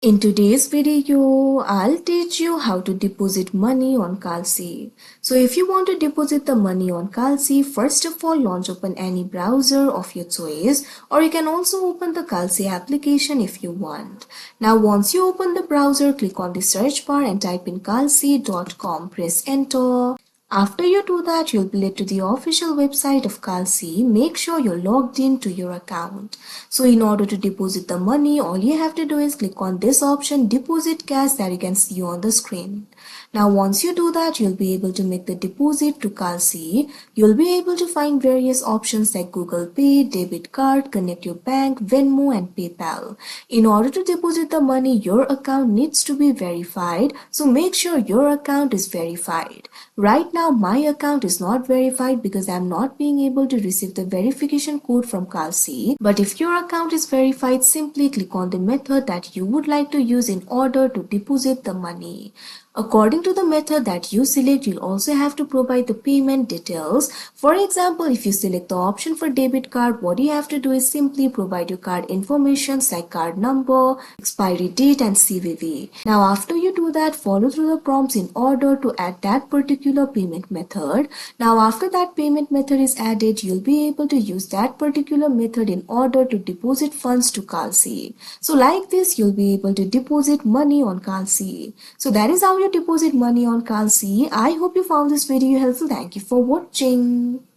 In today's video, I'll teach you how to deposit money on Kalshi. So if you want to deposit the money on Kalshi, first of all launch open any browser of your choice, or you can also open the Kalshi application if you want. Now once you open the browser, click on the search bar and type in kalshi.com. Press enter. After you do that, you'll be led to the official website of Kalshi. Make sure you're logged in to your account. So in order to deposit the money, all you have to do is click on this option, deposit cash, that you can see on the screen. Now once you do that, you'll be able to make the deposit to Kalshi. You'll be able to find various options like Google Pay, debit card, connect your bank, Venmo and PayPal. In order to deposit the money, your account needs to be verified. So make sure your account is verified. Right now, my account is not verified because I'm not being able to receive the verification code from Kalshi. But if your account is verified, simply click on the method that you would like to use in order to deposit the money. According to the method that you select, you'll also have to provide the payment details. For example, if you select the option for debit card, what you have to do is simply provide your card information like card number, expiry date and CVV. Now after you do that, follow through the prompts in order to add that particular payment method. Now after that payment method is added, you'll be able to use that particular method in order to deposit funds to Kalshi. So like this, you'll be able to deposit money on Kalshi. So that is how you deposit money on Kalshi. I hope you found this video helpful. Thank you for watching.